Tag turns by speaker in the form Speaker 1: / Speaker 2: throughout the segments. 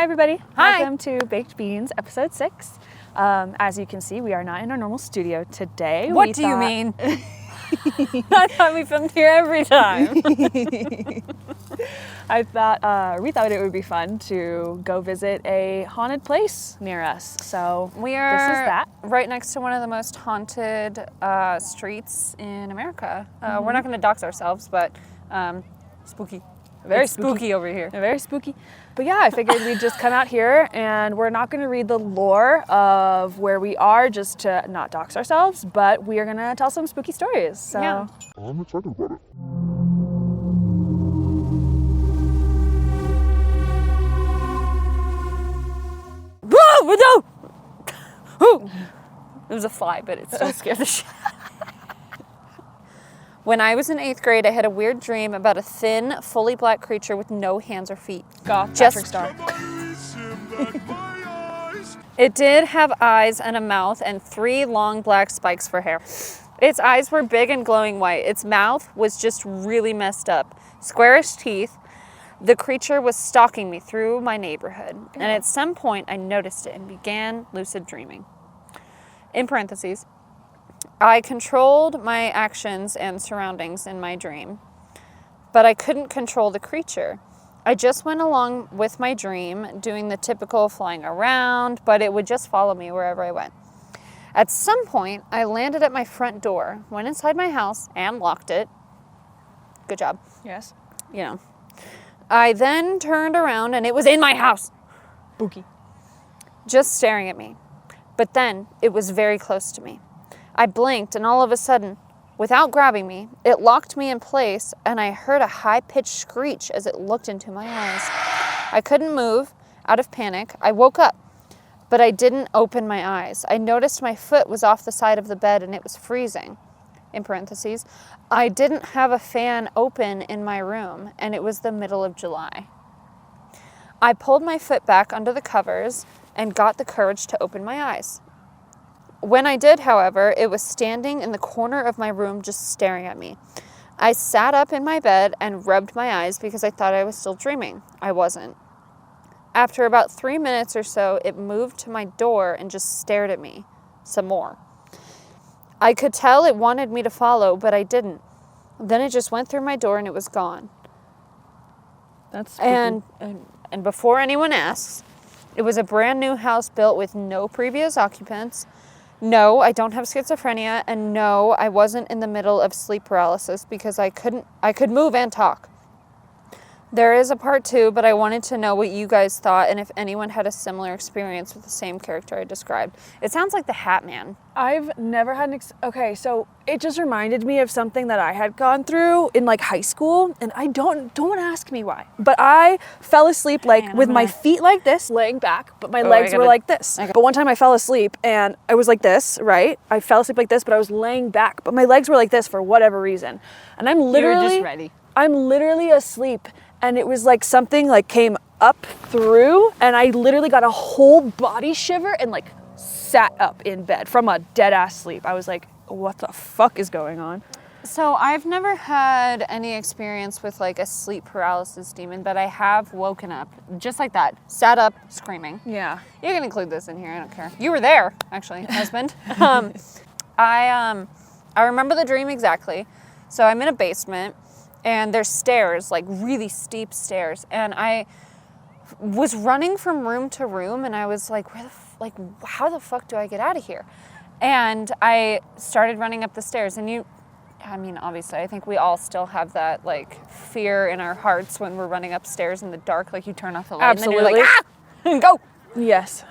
Speaker 1: Hi everybody.
Speaker 2: Hi.
Speaker 1: Welcome to Baked Beans, episode 6. As you can see, we are not in our normal studio today.
Speaker 2: What do you mean? I thought we filmed here every time.
Speaker 1: we thought it would be fun to go visit a haunted place near us. So
Speaker 2: We are
Speaker 1: this is that.
Speaker 2: right next to one of the most haunted streets in America. We're not going to dox ourselves, but spooky.
Speaker 1: Very
Speaker 2: It's spooky over here.
Speaker 1: Very spooky. But yeah, I figured we'd just come out here, and we're not going to read the lore of where we are just to not dox ourselves, but we are going to tell some spooky stories. So
Speaker 2: Yeah.
Speaker 3: I'm excited about it.
Speaker 2: Whoa, no! Ooh. It was a fly, but it still scared the shit. When I was in 8th grade, I had a weird dream about a thin, fully black creature with no hands or feet.
Speaker 1: goth
Speaker 2: Just-
Speaker 1: Patrick Star.
Speaker 2: It did have eyes and a mouth and 3 long black spikes for hair. Its eyes were big and glowing white. Its mouth was just really messed up. Squarish teeth. The creature was stalking me through my neighborhood. And at some point, I noticed it and began lucid dreaming. In parentheses, I controlled my actions and surroundings in my dream, but I couldn't control the creature. I just went along with my dream, doing the typical flying around, but it would just follow me wherever I went. At some point, I landed at my front door, went inside my house, and locked it. Good job.
Speaker 1: Yes.
Speaker 2: You know. I then turned around, and it was in my house,
Speaker 1: Spooky.
Speaker 2: just staring at me. But then, it was very close to me. I blinked, and all of a sudden, without grabbing me, it locked me in place, and I heard a high-pitched screech as it looked into my eyes. I couldn't move. Out of panic, I woke up, but I didn't open my eyes. I noticed my foot was off the side of the bed, and it was freezing. In parentheses, I didn't have a fan open in my room, and it was the middle of July. I pulled my foot back under the covers and got the courage to open my eyes. When I did, however, it was standing in the corner of my room just staring at me. I sat up in my bed and rubbed my eyes because I thought I was still dreaming. I wasn't. After about 3 minutes or so, it moved to my door and just stared at me some more. I could tell it wanted me to follow, but I didn't. Then it just went through my door and it was gone.
Speaker 1: That's spooky.
Speaker 2: And before anyone asks, it was a brand new house built with no previous occupants. No, I don't have schizophrenia, and no, I wasn't in the middle of sleep paralysis because I could move and talk. There is a part 2, but I wanted to know what you guys thought and if anyone had a similar experience with the same character I described. It sounds like the Hat Man.
Speaker 1: I've never had okay, so it just reminded me of something that I had gone through in like high school, and I don't ask me why, but I fell asleep like with my feet like this, laying back, but my legs were like this.
Speaker 2: Okay.
Speaker 1: But one time I fell asleep and I was like this, right? I fell asleep like this, but I was laying back, but my legs were like this for whatever reason, and I'm literally
Speaker 2: just ready.
Speaker 1: I'm literally asleep, and it was like something like came up through, and I literally got a whole body shiver and like sat up in bed from a dead ass sleep. I was like, what the fuck is going on?
Speaker 2: So I've never had any experience with like a sleep paralysis demon, but I have woken up just like that, sat up screaming.
Speaker 1: Yeah.
Speaker 2: You can include this in here, I don't care. You were there, actually, husband. I remember the dream exactly. So I'm in a basement, and there's stairs, like really steep stairs, and I was running from room to room, and I was like, how the fuck do I get out of here? And I started running up the stairs, and obviously, I think we all still have that like fear in our hearts when we're running upstairs in the dark, like you turn off the light,
Speaker 1: Absolutely.
Speaker 2: and then you're like, ah, go.
Speaker 1: Yes.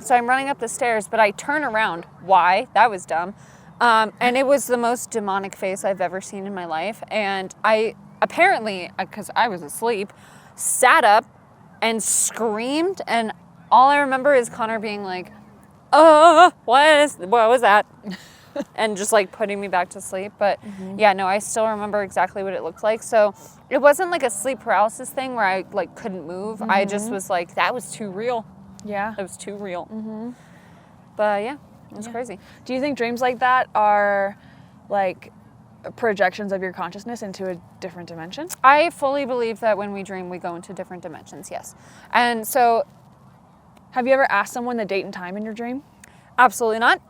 Speaker 2: So I'm running up the stairs, but I turn around. Why? That was dumb. And it was the most demonic face I've ever seen in my life. And I apparently, because I was asleep, sat up and screamed. And all I remember is Connor being like, what was that? And just like putting me back to sleep. But yeah, no, I still remember exactly what it looked like. So it wasn't like a sleep paralysis thing where I like couldn't move. I just was like, that was too real.
Speaker 1: Yeah.
Speaker 2: It was too real. But yeah, it was crazy.
Speaker 1: Do you think dreams like that are like projections of your consciousness into a different dimension?
Speaker 2: I fully believe that when we dream, we go into different dimensions, yes. And so...
Speaker 1: Have you ever asked someone the date and time in your dream?
Speaker 2: Absolutely not.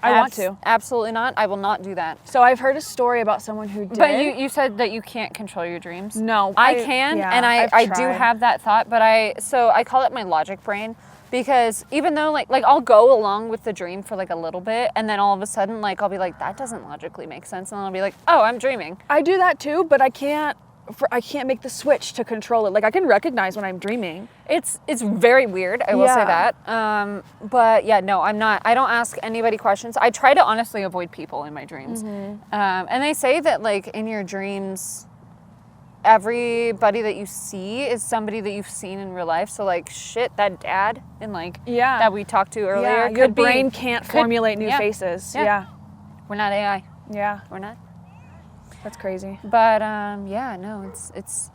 Speaker 1: I want to.
Speaker 2: Absolutely not. I will not do that.
Speaker 1: So I've heard a story about someone who did.
Speaker 2: But you said that you can't control your dreams.
Speaker 1: No.
Speaker 2: I can,
Speaker 1: yeah,
Speaker 2: and I do
Speaker 1: tried.
Speaker 2: have that thought, but I call it my logic brain, because even though like I'll go along with the dream for like a little bit, and then all of a sudden like I'll be like, that doesn't logically make sense, and then I'll be like, oh, I'm dreaming.
Speaker 1: I do that too, but I can't make the switch to control it. Like I can recognize when I'm dreaming.
Speaker 2: It's very weird, I will say that. But yeah, no, I'm not. I don't ask anybody questions. I try to honestly avoid people in my dreams. And they say that like in your dreams, everybody that you see is somebody that you've seen in real life. So like, shit, that dad and like that we talked to earlier.
Speaker 1: Your brain can't formulate new faces. Yeah.
Speaker 2: We're not AI.
Speaker 1: Yeah.
Speaker 2: We're not.
Speaker 1: That's crazy.
Speaker 2: But yeah, no, it's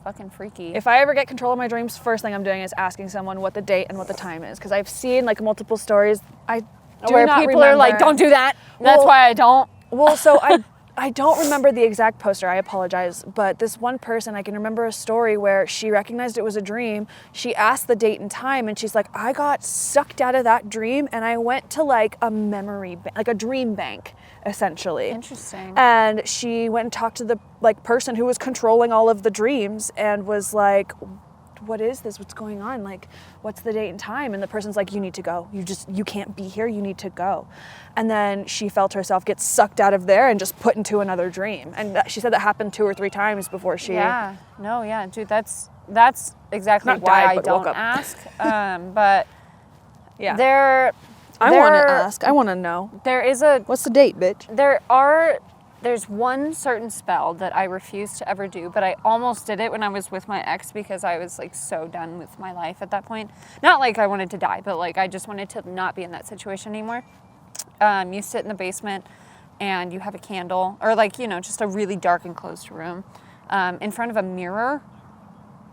Speaker 2: fucking freaky.
Speaker 1: If I ever get control of my dreams, first thing I'm doing is asking someone what the date and what the time is, because I've seen like multiple stories. I do
Speaker 2: where
Speaker 1: not
Speaker 2: people
Speaker 1: remember.
Speaker 2: are like, don't do that. That's why I don't.
Speaker 1: Well, so I don't remember the exact poster. I apologize. But this one person, I can remember a story where she recognized it was a dream. She asked the date and time, and she's like, I got sucked out of that dream, and I went to like a memory, like a dream bank, essentially.
Speaker 2: Interesting.
Speaker 1: And she went and talked to the like person who was controlling all of the dreams, and was like, what is this? What's going on? Like, what's the date and time? And the person's like, you need to go. You can't be here. You need to go. And then she felt herself get sucked out of there and just put into another dream. And she said that happened 2 or 3 times before she...
Speaker 2: Yeah. No, yeah. Dude, that's exactly
Speaker 1: Not
Speaker 2: why
Speaker 1: died,
Speaker 2: I
Speaker 1: but
Speaker 2: don't
Speaker 1: woke up.
Speaker 2: ask. But
Speaker 1: yeah. I want to ask. I want to know.
Speaker 2: There is a...
Speaker 1: What's the date, bitch?
Speaker 2: There's one certain spell that I refuse to ever do, but I almost did it when I was with my ex, because I was like so done with my life at that point. Not like I wanted to die, but like I just wanted to not be in that situation anymore. You sit in the basement and you have a candle, or like, you know, just a really dark enclosed room, in front of a mirror,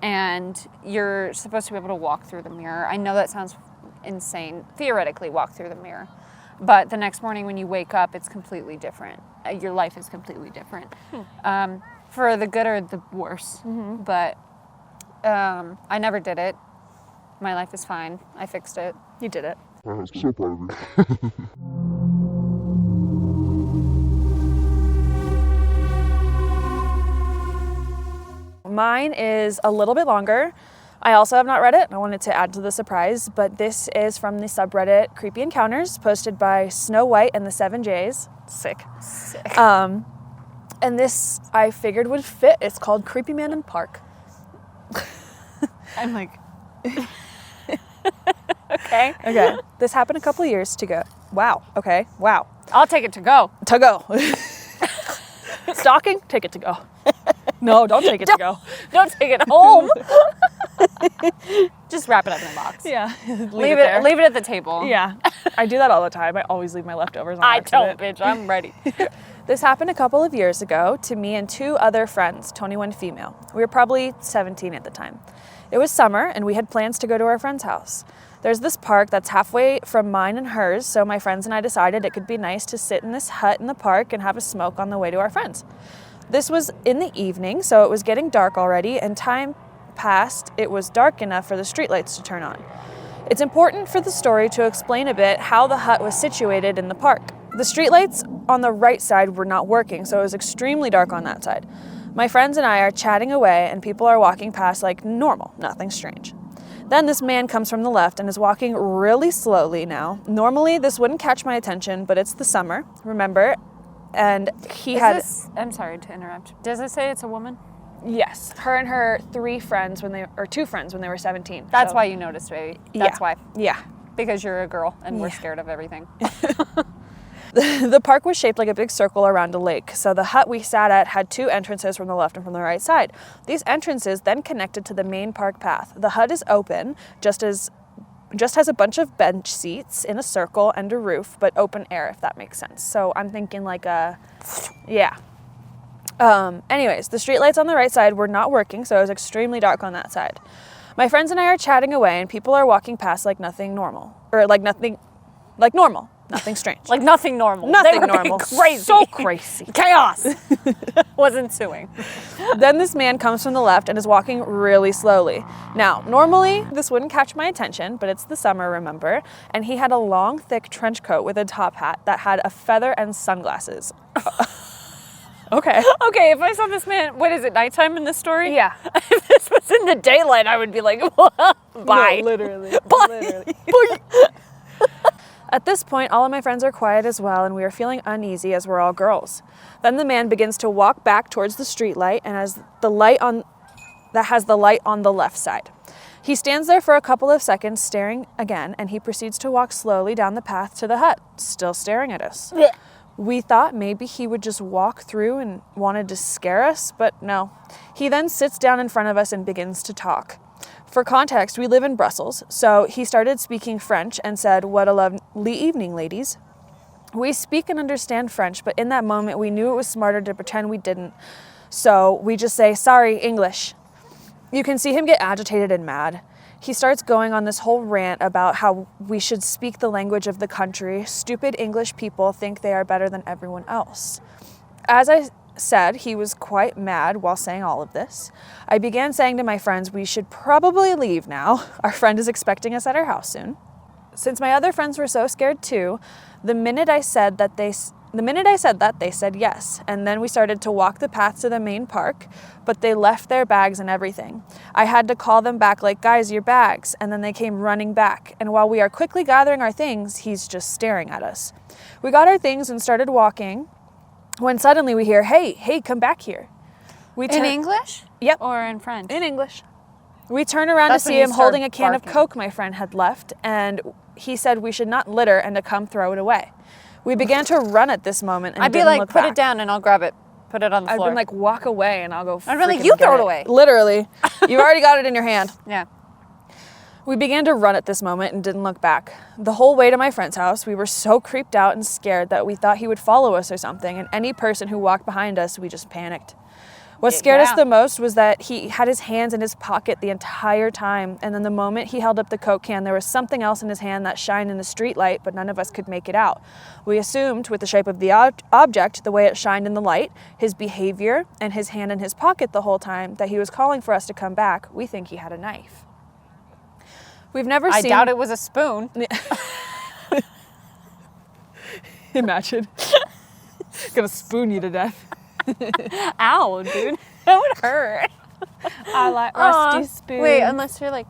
Speaker 2: and you're supposed to be able to walk through the mirror. I know that sounds insane. Theoretically, walk through the mirror. But the next morning when you wake up, it's completely different. Your life is completely different. For the good or the worse. But I never did it. My life is fine. I fixed it.
Speaker 1: You did it.
Speaker 3: I'm so proud of you.
Speaker 1: Mine is a little bit longer. I also have not read it. I wanted to add to the surprise, but this is from the subreddit Creepy Encounters, posted by Snow White and the 7 J's. Sick. And this I figured would fit. It's called Creepy Man in Park.
Speaker 2: I'm like... Okay.
Speaker 1: This happened a couple of years ago. Wow. Okay. Wow.
Speaker 2: I'll take it to go.
Speaker 1: To go. Stalking? Take it to go. No, don't take it to go.
Speaker 2: Don't take it home. Just wrap it up in a box.
Speaker 1: Yeah.
Speaker 2: Leave it at the table.
Speaker 1: Yeah. I do that all the time. I always leave my leftovers on
Speaker 2: I
Speaker 1: accident.
Speaker 2: don't, bitch. I'm ready.
Speaker 1: This happened a couple of years ago to me and 2 other friends, 21 female. We were probably 17 at the time. It was summer, and we had plans to go to our friend's house. There's this park that's halfway from mine and hers, so my friends and I decided it could be nice to sit in this hut in the park and have a smoke on the way to our friends. This was in the evening, so it was getting dark already, and time passed. It was dark enough for the streetlights to turn on. It's important for the story to explain a bit how the hut was situated in the park. The streetlights on the right side were not working, so it was extremely dark on that side. My friends and I are chatting away, and people are walking past like normal, nothing strange. Then this man comes from the left and is walking really slowly now. Normally, this wouldn't catch my attention, but it's the summer, remember? And he
Speaker 2: I'm sorry to interrupt. Does it say it's a woman?
Speaker 1: Yes. Her and her 2 friends when they were 17.
Speaker 2: That's why you noticed, baby. That's why.
Speaker 1: Yeah.
Speaker 2: Because you're a girl and we're scared of everything.
Speaker 1: The park was shaped like a big circle around a lake, so the hut we sat at had 2 entrances from the left and from the right side. These entrances then connected to the main park path. The hut is open, just has a bunch of bench seats in a circle and a roof, but open air, if that makes sense. So I'm thinking like anyways, the streetlights on the right side were not working, so it was extremely dark on that side. My friends and I are chatting away, and people are walking past like nothing normal, or like nothing, like normal. Nothing strange.
Speaker 2: Like nothing normal.
Speaker 1: Nothing
Speaker 2: They were being
Speaker 1: normal.
Speaker 2: Crazy.
Speaker 1: So crazy.
Speaker 2: Chaos. Was ensuing.
Speaker 1: Then this man comes from the left and is walking really slowly. Now, normally this wouldn't catch my attention, but it's the summer, remember? And he had a long, thick trench coat with a top hat that had a feather and sunglasses. Okay.
Speaker 2: Okay, if I saw this man, what is it, nighttime in this story?
Speaker 1: Yeah.
Speaker 2: If this was in the daylight, I would be like, bye.
Speaker 1: No, literally.
Speaker 2: Bye.
Speaker 1: Literally. At this point, all of my friends are quiet as well, and we are feeling uneasy as we're all girls. Then the man begins to walk back towards the street light and has the light on the left side. He stands there for a couple of seconds staring again, and he proceeds to walk slowly down the path to the hut, still staring at us. We thought maybe he would just walk through and wanted to scare us, but no. He then sits down in front of us and begins to talk. For context, we live in Brussels, so he started speaking French and said, "What a lovely evening, ladies." We speak and understand French, but in that moment we knew it was smarter to pretend we didn't. So we just say, "Sorry, English." You can see him get agitated and mad. He starts going on this whole rant about how we should speak the language of the country. Stupid English people think they are better than everyone else. As I said, he was quite mad while saying all of this. I began saying to my friends, we should probably leave now. Our friend is expecting us at her house soon. Since my other friends were so scared too, the minute I said that, they said yes. And then we started to walk the path to the main park, but they left their bags and everything. I had to call them back like, guys, your bags. And then they came running back. And while we are quickly gathering our things, he's just staring at us. We got our things and started walking when suddenly we hear, hey, come back here.
Speaker 2: In English?
Speaker 1: Yep.
Speaker 2: Or in French?
Speaker 1: In English. We turn around
Speaker 2: That's
Speaker 1: to
Speaker 2: when
Speaker 1: see
Speaker 2: you
Speaker 1: him
Speaker 2: start
Speaker 1: holding a can of
Speaker 2: barking.
Speaker 1: Coke my friend had left, and he said we should not litter and to come throw it away. We began to run at this moment and
Speaker 2: I'd be
Speaker 1: didn't
Speaker 2: like,
Speaker 1: look
Speaker 2: put
Speaker 1: back.
Speaker 2: it down and I'll grab it. Put it on the
Speaker 1: I've
Speaker 2: floor.
Speaker 1: been like, walk away and I'll go
Speaker 2: I'd be like,
Speaker 1: freaking
Speaker 2: you
Speaker 1: get
Speaker 2: throw it away.
Speaker 1: Literally. You've already got it in your hand.
Speaker 2: Yeah.
Speaker 1: We began to run at this moment and didn't look back. The whole way to my friend's house, we were so creeped out and scared that we thought he would follow us or something, and any person who walked behind us, we just panicked. What scared us the most was that he had his hands in his pocket the entire time, and then the moment he held up the Coke can, there was something else in his hand that shined in the street light, but none of us could make it out. We assumed, with the shape of the object, the way it shined in the light, his behavior, and his hand in his pocket the whole time, that he was calling for us to come back. We think he had a knife. We've never seen...
Speaker 2: I doubt it was a spoon.
Speaker 1: Imagine. Gonna spoon you to death.
Speaker 2: Ow, dude. That would hurt.
Speaker 1: I like rusty spoon.
Speaker 2: Wait, unless you're like...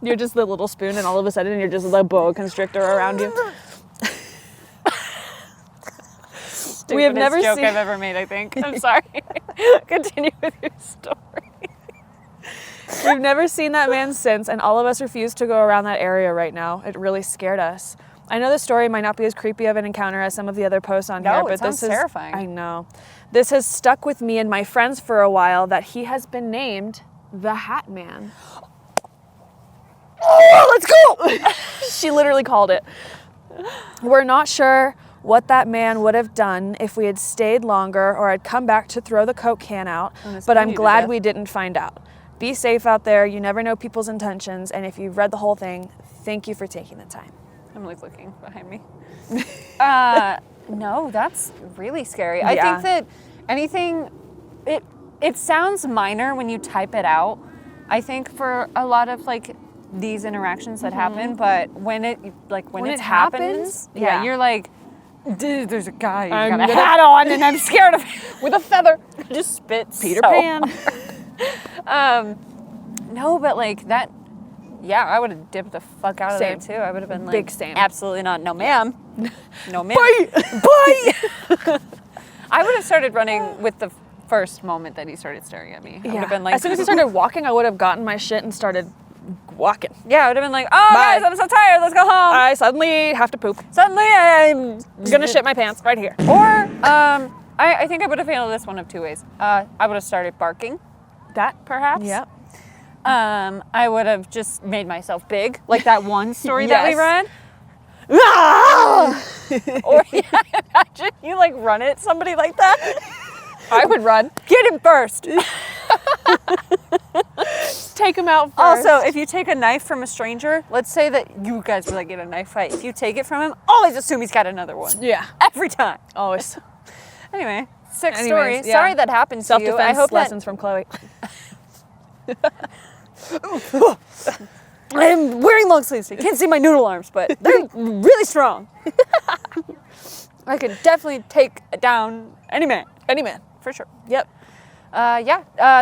Speaker 1: You're just the little spoon, and all of a sudden you're just the boa constrictor around you. We have never
Speaker 2: joke
Speaker 1: seen...
Speaker 2: I've ever made, I think. I'm sorry. Continue with your story.
Speaker 1: We've never seen that man since, and all of us refuse to go around that area right now. It really scared us. I know the story might not be as creepy of an encounter as some of the other posts on here, but
Speaker 2: sounds
Speaker 1: this is
Speaker 2: terrifying.
Speaker 1: I know. This has stuck with me and my friends for a while, that he has been named the Hat Man. Oh, let's go! She literally called it. We're not sure what that man would have done if we had stayed longer or had come back to throw the Coke can out, but I'm glad we didn't find out. Be safe out there. You never know people's intentions, and if you've read the whole thing, thank you for taking the time.
Speaker 2: I'm like looking behind me. No, that's really scary. I
Speaker 1: Yeah.
Speaker 2: think that anything, it sounds minor when you type it out. I think for a lot of like these interactions that happen, but when it happens,
Speaker 1: yeah.
Speaker 2: you're like, dude, there's a guy who's
Speaker 1: I'm
Speaker 2: got a
Speaker 1: gonna-
Speaker 2: hat on and I'm scared of him with a feather. Just spits.
Speaker 1: Peter Pan.
Speaker 2: No, but like that, yeah, I would have dipped the fuck out of
Speaker 1: Same.
Speaker 2: there too. I would have been like,
Speaker 1: Big same.
Speaker 2: absolutely not. No, ma'am. No, ma'am.
Speaker 1: Bye!
Speaker 2: I would have started running with the first moment that he started staring at me. I would have been like,
Speaker 1: as soon as he started walking, I would have gotten my shit and started walking.
Speaker 2: yeah, I would have been like, oh,
Speaker 1: Bye.
Speaker 2: guys, I'm so tired. Let's go home.
Speaker 1: I suddenly have to poop.
Speaker 2: Suddenly, I'm
Speaker 1: Gonna shit my pants right here.
Speaker 2: Or, I think I would have handled this one of two ways. I would have started barking,
Speaker 1: That
Speaker 2: perhaps.
Speaker 1: Yep.
Speaker 2: I would have just made myself big, like that one story that we
Speaker 1: Yes.
Speaker 2: read. Or yeah, imagine you like run at somebody like that.
Speaker 1: I would run.
Speaker 2: Get him first.
Speaker 1: take him out first.
Speaker 2: Also, if you take a knife from a stranger, let's say that you guys were like in a knife fight. If you take it from him, always assume he's got another one.
Speaker 1: Yeah.
Speaker 2: Every time.
Speaker 1: Always.
Speaker 2: Anyway, sick
Speaker 1: Anyways,
Speaker 2: story.
Speaker 1: yeah.
Speaker 2: Sorry that happened to you. I
Speaker 1: Self-defense
Speaker 2: hope
Speaker 1: lessons from Chloe.
Speaker 2: I'm wearing long sleeves. So you can't see my noodle arms, but they're really strong. I could definitely take down any man.
Speaker 1: Any man.
Speaker 2: For sure.
Speaker 1: Yep.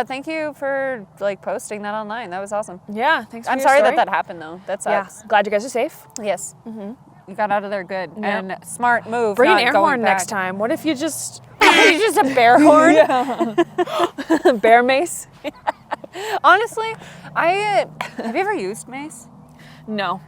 Speaker 2: Thank you for like posting that online. That was awesome.
Speaker 1: Yeah, thanks for
Speaker 2: I'm
Speaker 1: your
Speaker 2: sorry
Speaker 1: story.
Speaker 2: that happened though. That
Speaker 1: Yeah,
Speaker 2: sucks.
Speaker 1: glad you guys are safe.
Speaker 2: Yes. You got out of there good.
Speaker 1: Yep.
Speaker 2: And smart move.
Speaker 1: Bring an
Speaker 2: not
Speaker 1: air
Speaker 2: going
Speaker 1: horn
Speaker 2: back.
Speaker 1: next time. What if you just...
Speaker 2: You just a bear horn?
Speaker 1: Bear mace?
Speaker 2: Honestly, have you ever used mace?
Speaker 1: No.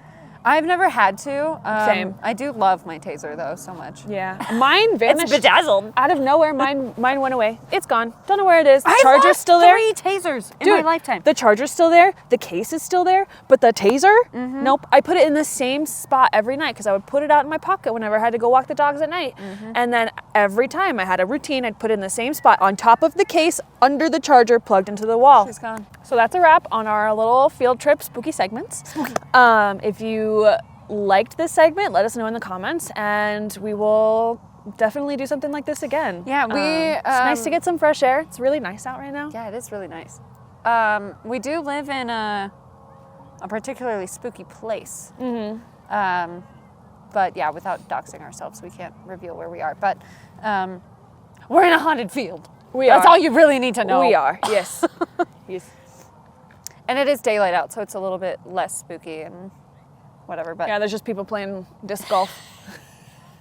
Speaker 2: I've never had to.
Speaker 1: Same.
Speaker 2: I do love my taser though so much.
Speaker 1: Yeah. Mine vanished.
Speaker 2: It's bedazzled.
Speaker 1: Out of nowhere, mine went away. It's gone. Don't know where it is. The
Speaker 2: I've
Speaker 1: charger's
Speaker 2: lost
Speaker 1: still there.
Speaker 2: 3 tasers in my lifetime.
Speaker 1: The charger's still there. The case is still there. But the taser, nope. I put it in the same spot every night because I would put it out in my pocket whenever I had to go walk the dogs at night. And then every time I had a routine, I'd put it in the same spot on top of the case, under the charger, plugged into the wall.
Speaker 2: She's gone.
Speaker 1: So that's a wrap on our little field trip spooky segments. If you liked this segment, let us know in the comments, and we will definitely do something like this again.
Speaker 2: Yeah,
Speaker 1: it's nice to get some fresh air. It's really nice out right now.
Speaker 2: Yeah, it is really nice. We do live in a particularly spooky place. But yeah, without doxing ourselves, we can't reveal where we are. But we're in a haunted field. That's all you really need to know.
Speaker 1: We are, yes. Yes.
Speaker 2: And it is daylight out, so it's a little bit less spooky and whatever. But
Speaker 1: Yeah, there's just people playing disc golf.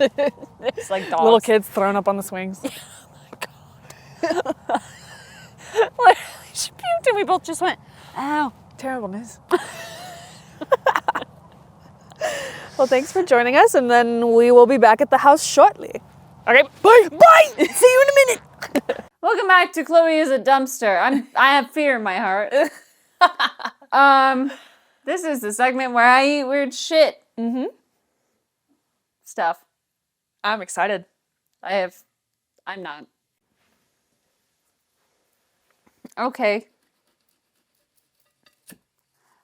Speaker 2: it's like dogs.
Speaker 1: Little kids thrown up on the swings.
Speaker 2: Literally, she puked and we both just went, ow.
Speaker 1: Terrible news. Well, thanks for joining us, and then we will be back at the house shortly. Okay, bye! Bye! See you in a minute!
Speaker 2: Welcome back to Chloe is a Dumpster. I have fear in my heart. This is the segment where I eat weird shit. Stuff.
Speaker 1: I'm excited.
Speaker 2: I'm not. Okay.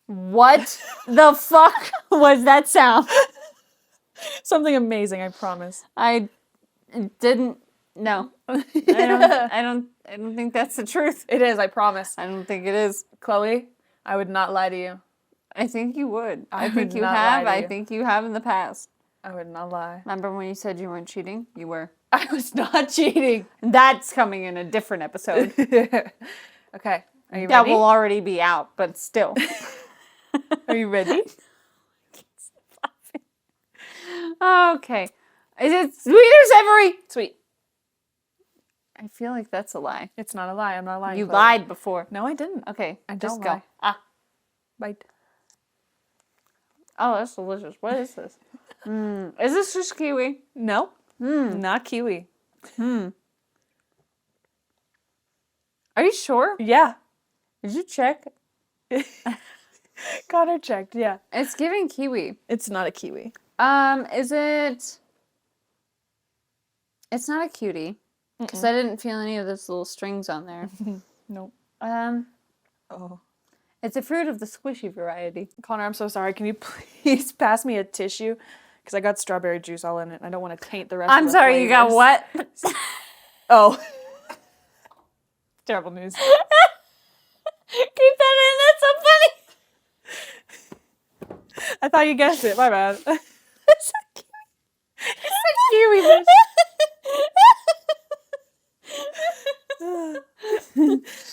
Speaker 2: What the fuck was that sound?
Speaker 1: Something amazing, I promise.
Speaker 2: I didn't. No. I don't think that's the truth.
Speaker 1: It is, I promise.
Speaker 2: I don't think it is.
Speaker 1: Chloe, I would not lie to you.
Speaker 2: I think you would.
Speaker 1: I
Speaker 2: I think
Speaker 1: would
Speaker 2: you
Speaker 1: not
Speaker 2: have.
Speaker 1: lie to
Speaker 2: I
Speaker 1: you.
Speaker 2: think you have in the past.
Speaker 1: I would not lie.
Speaker 2: Remember when you said you weren't cheating? You were.
Speaker 1: I was not cheating.
Speaker 2: That's coming in a different episode.
Speaker 1: Okay, are you
Speaker 2: That
Speaker 1: ready?
Speaker 2: will already be out, but still.
Speaker 1: Are you ready?
Speaker 2: Okay. Is it sweet or savory?
Speaker 1: Sweet.
Speaker 2: I feel like that's a lie.
Speaker 1: It's not a lie. I'm not lying.
Speaker 2: You
Speaker 1: Chloe.
Speaker 2: lied before.
Speaker 1: No, I didn't.
Speaker 2: Okay,
Speaker 1: I
Speaker 2: just
Speaker 1: don't
Speaker 2: go.
Speaker 1: lie.
Speaker 2: Ah.
Speaker 1: Bite.
Speaker 2: Oh, that's delicious. What is this? Is this just kiwi?
Speaker 1: No. Not kiwi.
Speaker 2: Are you sure?
Speaker 1: Yeah.
Speaker 2: Did you check?
Speaker 1: Got her checked. Yeah.
Speaker 2: It's giving kiwi.
Speaker 1: It's not a kiwi.
Speaker 2: Is it? It's not a cutie. Because I didn't feel any of those little strings on there.
Speaker 1: Nope. Oh.
Speaker 2: It's a fruit of the squishy variety.
Speaker 1: Connor, I'm so sorry. Can you please pass me a tissue? Because I got strawberry juice all in it. I don't want to taint the rest of
Speaker 2: I'm
Speaker 1: the
Speaker 2: sorry, you got
Speaker 1: flavors.
Speaker 2: what?
Speaker 1: Oh. Terrible news.
Speaker 2: Keep that in, that's so funny.
Speaker 1: I thought you guessed it. My bad.
Speaker 2: It's a kiwi.
Speaker 1: Kiwi.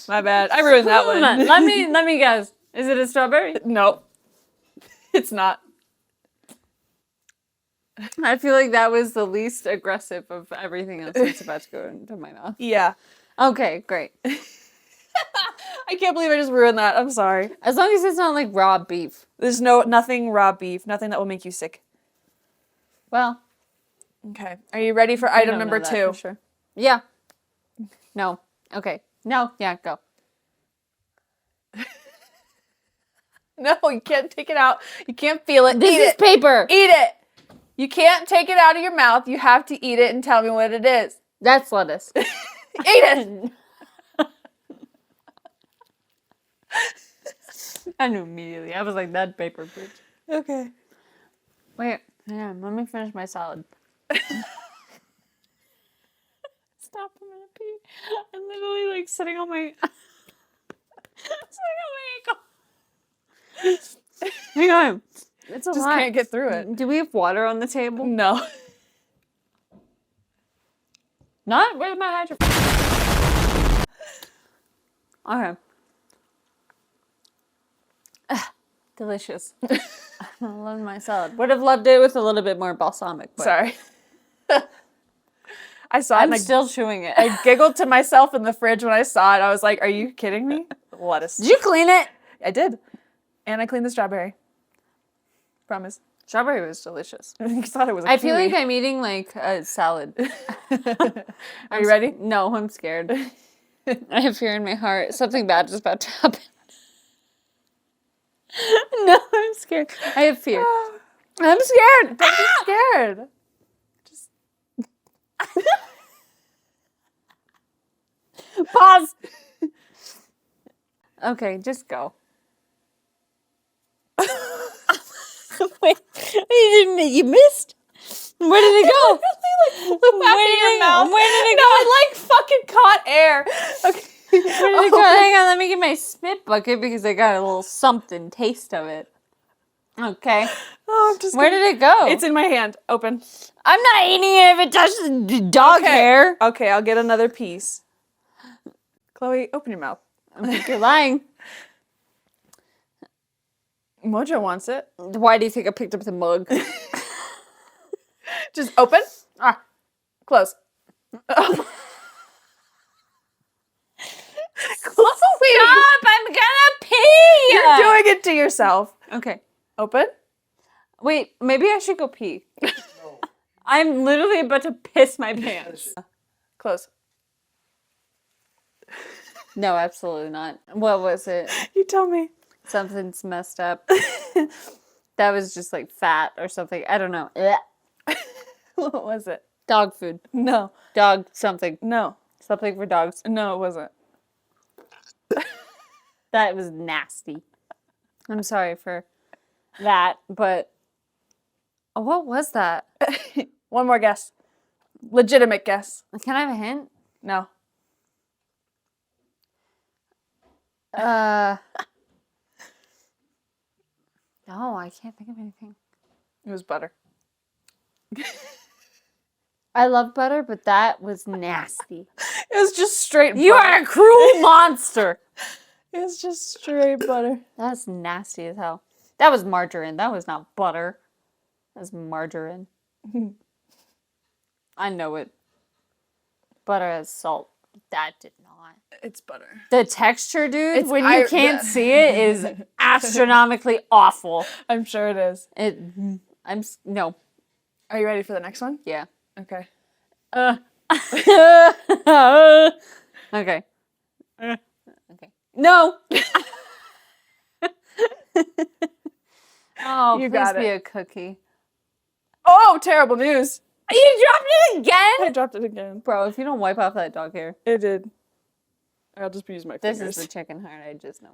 Speaker 1: My bad. I ruined that one.
Speaker 2: Let me guess. Is it a strawberry?
Speaker 1: Nope. It's not.
Speaker 2: I feel like that was the least aggressive of everything else that's about to go into my mouth.
Speaker 1: Yeah.
Speaker 2: Okay, great.
Speaker 1: I can't believe I just ruined that. I'm sorry.
Speaker 2: As long as it's not like raw beef.
Speaker 1: There's nothing raw beef, nothing that will make you sick.
Speaker 2: Well,
Speaker 1: Okay. Are you ready for
Speaker 2: I
Speaker 1: item
Speaker 2: don't
Speaker 1: number
Speaker 2: know that
Speaker 1: 2?
Speaker 2: for sure. Yeah. No. Okay. No. Yeah. Go.
Speaker 1: No, you can't take it out. You can't feel it.
Speaker 2: This
Speaker 1: Eat
Speaker 2: is
Speaker 1: it.
Speaker 2: paper.
Speaker 1: Eat it. You can't take it out of your mouth. You have to eat it and tell me what it is.
Speaker 2: That's lettuce.
Speaker 1: Eat it.
Speaker 2: I knew immediately. I was like, that paper, bitch.
Speaker 1: Okay.
Speaker 2: Wait, hang on. Let me finish my salad. Stop, I'm gonna pee. I'm literally like sitting on my ankle. Hang on. It's a
Speaker 1: Just
Speaker 2: lot.
Speaker 1: can't get through it.
Speaker 2: Do we have water on the table?
Speaker 1: No.
Speaker 2: Not? Where's my hydro? Okay. Delicious. I love my salad. Would have loved it with a little bit more balsamic. But
Speaker 1: Sorry. I saw it
Speaker 2: I'm
Speaker 1: and
Speaker 2: still chewing it.
Speaker 1: I giggled to myself in the fridge when I saw it. I was like, are you kidding me? Lettuce.
Speaker 2: Did you clean it?
Speaker 1: I did. And I cleaned the strawberry. Promise.
Speaker 2: Strawberry was delicious.
Speaker 1: You thought it was a
Speaker 2: I feel
Speaker 1: kiwi.
Speaker 2: like I'm eating like a salad.
Speaker 1: Are you ready?
Speaker 2: No, I'm scared. I have fear in my heart. Something bad is about to happen. No, I'm scared. I have fear.
Speaker 1: I'm scared. Don't be scared. Just
Speaker 2: Pause. Okay, just go. Wait, you missed? Where did it go?
Speaker 1: flew back in your mouth.
Speaker 2: Where did it
Speaker 1: No,
Speaker 2: go?
Speaker 1: I like fucking caught air. Okay.
Speaker 2: Where did it go? Hang on, let me get my spit bucket because I got a little something taste of it. Okay.
Speaker 1: Oh, I'm just
Speaker 2: Where did it go?
Speaker 1: It's in my hand. Open.
Speaker 2: I'm not eating it if it touches the dog hair.
Speaker 1: Okay, I'll get another piece. Chloe, open your mouth.
Speaker 2: I think you're lying.
Speaker 1: Mojo wants it.
Speaker 2: Why do you think I picked up the mug?
Speaker 1: Just open. Ah, close. Oh. Chloe,
Speaker 2: Stop! I'm gonna pee!
Speaker 1: you're doing it to yourself.
Speaker 2: Okay.
Speaker 1: Open.
Speaker 2: Wait, maybe I should go pee. I'm literally about to piss my pants.
Speaker 1: Close.
Speaker 2: No, absolutely not. What was it?
Speaker 1: You tell me.
Speaker 2: Something's messed up. That was just like fat or something. I don't know.
Speaker 1: What was it?
Speaker 2: Dog food.
Speaker 1: No.
Speaker 2: Dog something.
Speaker 1: No.
Speaker 2: Something for dogs.
Speaker 1: No, it wasn't.
Speaker 2: That was nasty. I'm sorry for that, but what was that?
Speaker 1: One more guess. Legitimate guess.
Speaker 2: Can I have a hint?
Speaker 1: No.
Speaker 2: No, I can't think of anything.
Speaker 1: It was butter.
Speaker 2: I love butter, but that was nasty.
Speaker 1: It was just straight butter.
Speaker 2: You are a cruel monster.
Speaker 1: It was just straight butter.
Speaker 2: That's nasty as hell. That was margarine. That was not butter. That was margarine. I know it. Butter has salt. That did not.
Speaker 1: It's butter.
Speaker 2: The texture, dude,
Speaker 1: It's
Speaker 2: when you can't see it, is astronomically awful.
Speaker 1: I'm sure it is.
Speaker 2: No.
Speaker 1: Are you ready for the next one?
Speaker 2: Yeah.
Speaker 1: Okay.
Speaker 2: Okay. Okay. No. Oh,
Speaker 1: You
Speaker 2: please
Speaker 1: got
Speaker 2: be
Speaker 1: it.
Speaker 2: a cookie.
Speaker 1: Oh, terrible news.
Speaker 2: You dropped it again?
Speaker 1: I dropped it again.
Speaker 2: Bro, if you don't wipe off that dog hair.
Speaker 1: It did. I'll just use my
Speaker 2: This
Speaker 1: fingers.
Speaker 2: is the chicken heart, I just know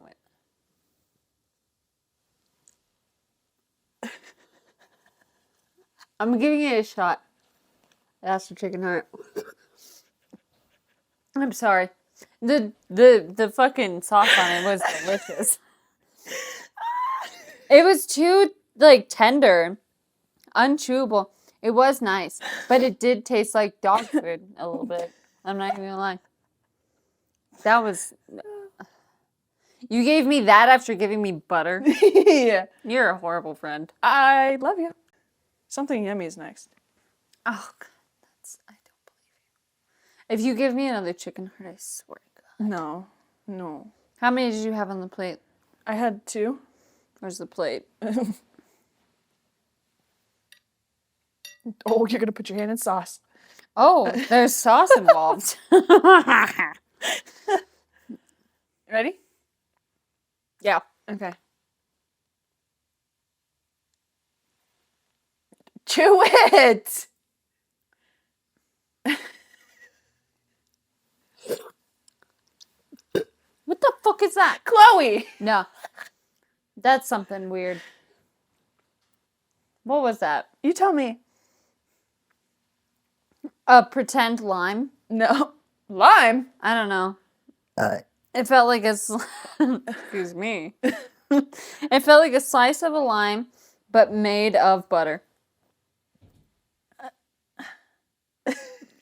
Speaker 2: it. I'm giving it a shot. That's the chicken heart. I'm sorry. The fucking sauce on it was delicious. It was too like tender, unchewable. It was nice, but it did taste like dog food a little bit. I'm not even gonna lie. That was. You gave me that after giving me butter.
Speaker 1: Yeah.
Speaker 2: You're a horrible friend.
Speaker 1: I love you. Something yummy is next.
Speaker 2: Oh, God, I don't believe you. If you give me another chicken heart, I swear to God.
Speaker 1: No. No.
Speaker 2: How many did you have on the plate?
Speaker 1: I had 2.
Speaker 2: Where's the plate?
Speaker 1: Oh, you're going to put your hand in sauce.
Speaker 2: Oh, there's sauce involved.
Speaker 1: Ready?
Speaker 2: Yeah.
Speaker 1: Okay. Chew it!
Speaker 2: What the fuck is that?
Speaker 1: Chloe!
Speaker 2: No. That's something weird. What was that?
Speaker 1: You tell me.
Speaker 2: A pretend lime?
Speaker 1: No. Lime?
Speaker 2: I don't know. It felt like a... Excuse me. It felt like a slice of a lime, but made of butter.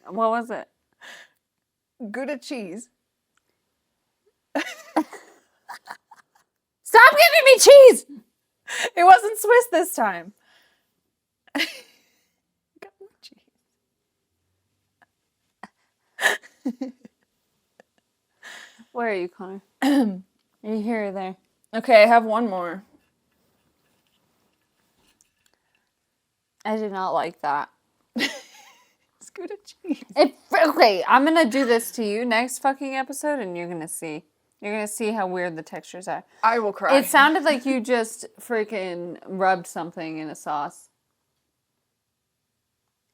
Speaker 2: What was it?
Speaker 1: Gouda cheese.
Speaker 2: Stop giving me cheese!
Speaker 1: It wasn't Swiss this time. Got more cheese.
Speaker 2: Where are you, Connor? Are you here or there?
Speaker 1: Okay, I have one more.
Speaker 2: I did not like that.
Speaker 1: It's Gouda cheese.
Speaker 2: Okay, I'm gonna do this to you next fucking episode, and you're gonna see. You're gonna see how weird the textures are.
Speaker 1: I will cry.
Speaker 2: It sounded like you just freaking rubbed something in a sauce.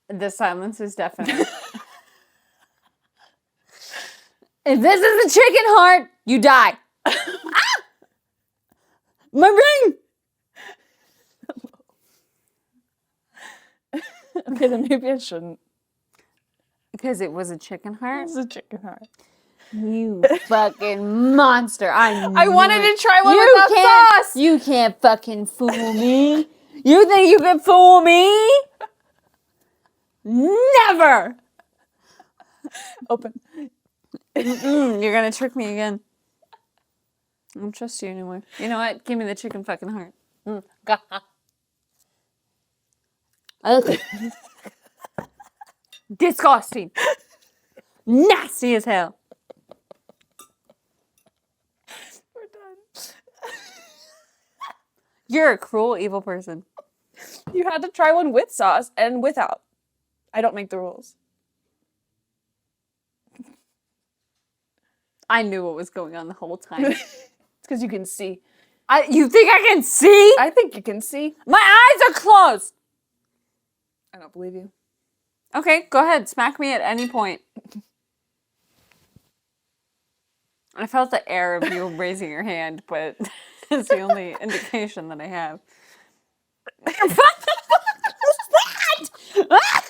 Speaker 2: The silence is deafening. If this is a chicken heart, you die. Ah! My ring!
Speaker 1: Okay, then maybe I shouldn't.
Speaker 2: Because it was a chicken heart?
Speaker 1: It's a chicken heart.
Speaker 2: You fucking monster. I
Speaker 1: wanted to try one with that sauce.
Speaker 2: You can't fucking fool me. You think you can fool me? Never.
Speaker 1: Open.
Speaker 2: You're going to trick me again. I don't trust you anymore. You know what? Give me the chicken fucking heart. Disgusting. Nasty as hell.
Speaker 1: We're done.
Speaker 2: You're a cruel, evil person.
Speaker 1: You had to try one with sauce and without. I don't make the rules.
Speaker 2: I knew what was going on the whole time.
Speaker 1: It's because you can see.
Speaker 2: You think I can see?
Speaker 1: I think you can see.
Speaker 2: My eyes are closed.
Speaker 1: I don't believe you.
Speaker 2: Okay, go ahead. Smack me at any point. I felt the air of you raising your hand, but it's the only indication that I have. What the fuck was that?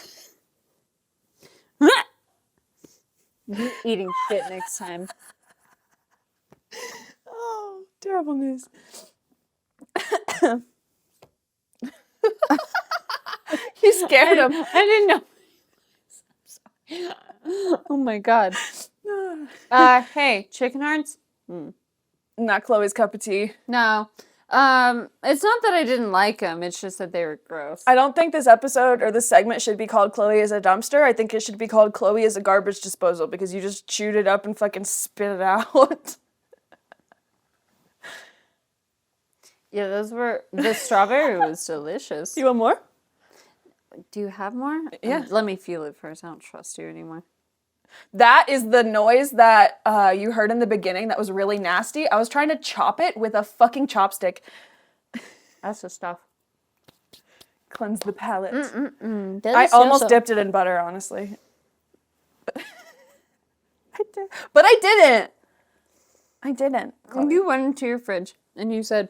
Speaker 2: You're eating shit next time.
Speaker 1: Oh, terrible news. You scared him.
Speaker 2: I didn't know. Oh my god. Hey, chicken hearts?
Speaker 1: Not Chloe's cup of tea.
Speaker 2: No. It's not that I didn't like them, it's just that they were gross.
Speaker 1: I don't think this episode or this segment should be called Chloe is a dumpster. I think it should be called Chloe is a garbage disposal because you just chewed it up and fucking spit it out.
Speaker 2: Yeah, the strawberry was delicious.
Speaker 1: You want more?
Speaker 2: Do you have more?
Speaker 1: Yeah.
Speaker 2: Let me feel it first. I don't trust you anymore.
Speaker 1: That is the noise that you heard in the beginning that was really nasty. I was trying to chop it with a fucking chopstick.
Speaker 2: That's the stuff.
Speaker 1: Cleanse the palate. I almost dipped it in butter, honestly. But I didn't. I didn't. Chloe.
Speaker 2: You went into your fridge and you said,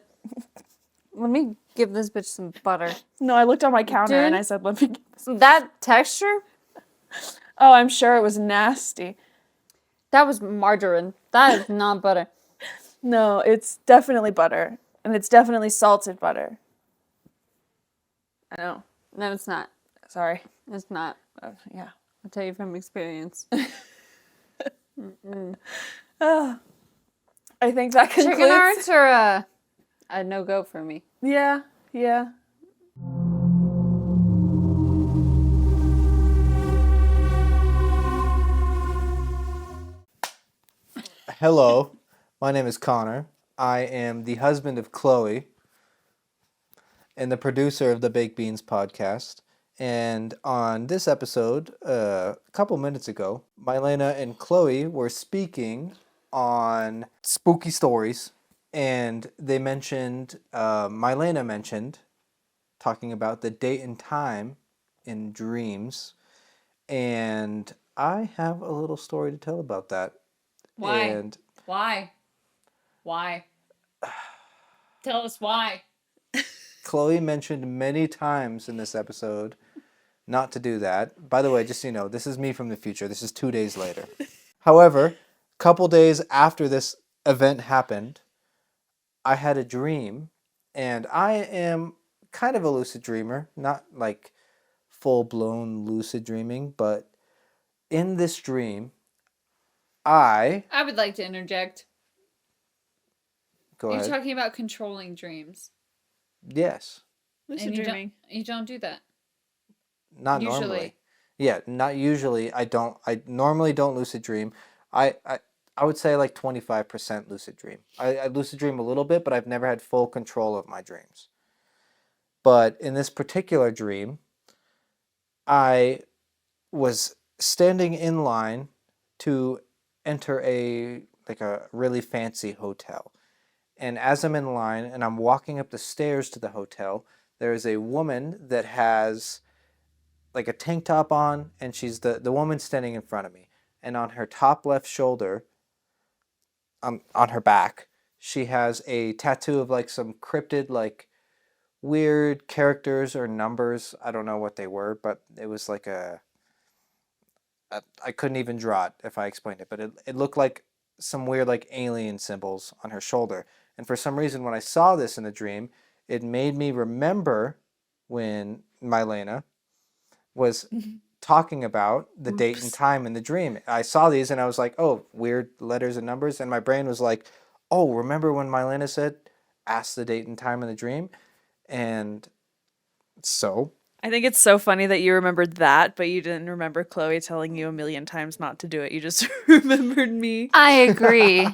Speaker 2: let me give this bitch some butter.
Speaker 1: No, I looked on my counter and I said, let me get this.
Speaker 2: That texture?
Speaker 1: Oh, I'm sure it was nasty.
Speaker 2: That was margarine. That is not butter.
Speaker 1: No, it's definitely butter. And it's definitely salted butter. I know.
Speaker 2: No, it's not.
Speaker 1: Sorry.
Speaker 2: It's not.
Speaker 1: Yeah.
Speaker 2: I'll tell you from experience.
Speaker 1: I think that concludes.
Speaker 2: Chicken hearts are a no-go for me.
Speaker 1: Yeah, yeah.
Speaker 4: Hello, my name is Connor. I am the husband of Chloe and the producer of the Baked Beans podcast. And on this episode, a couple minutes ago, Mylena and Chloe were speaking on spooky stories. And they mentioned, Mylena mentioned, talking about the date and time in dreams. And I have a little story to tell about that.
Speaker 2: Why?
Speaker 4: And
Speaker 2: Why? Tell us why.
Speaker 4: Chloe mentioned many times in this episode not to do that. By the way, just so you know, this is me from the future. This is 2 days later. However, a couple days after this event happened, I had a dream, and I am kind of a lucid dreamer, not like full blown lucid dreaming, but in this dream, I
Speaker 2: I would like to interject.
Speaker 4: go
Speaker 2: You're
Speaker 4: ahead.
Speaker 2: talking about controlling dreams.
Speaker 4: Yes,
Speaker 1: Lucid
Speaker 2: And
Speaker 1: dreaming.
Speaker 2: You don't do that.
Speaker 4: not
Speaker 2: Usually.
Speaker 4: normally. Yeah, not usually. I don't. I normally don't lucid dream. I would say like 25% lucid dream. I lucid dream a little bit, but I've never had full control of my dreams. But in this particular dream, I was standing in line to enter a really fancy hotel. And as I'm in line and I'm walking up the stairs to the hotel, there is a woman that has like a tank top on, and she's the woman standing in front of me. And on her top left shoulder, on her back, she has a tattoo of like some cryptid, like weird characters or numbers. I don't know what they were, but it was like I couldn't even draw it if I explained it, but it looked like some weird like alien symbols on her shoulder. And for some reason, when I saw this in the dream, it made me remember when Mylena was talking about the date and time in the dream. I saw these and I was like, oh, weird letters and numbers. And my brain was like, oh, remember when Mylena said, ask the date and time in the dream? And so
Speaker 1: I think it's so funny that you remembered that, but you didn't remember Chloe telling you a million times not to do it. You just remembered me.
Speaker 2: I agree.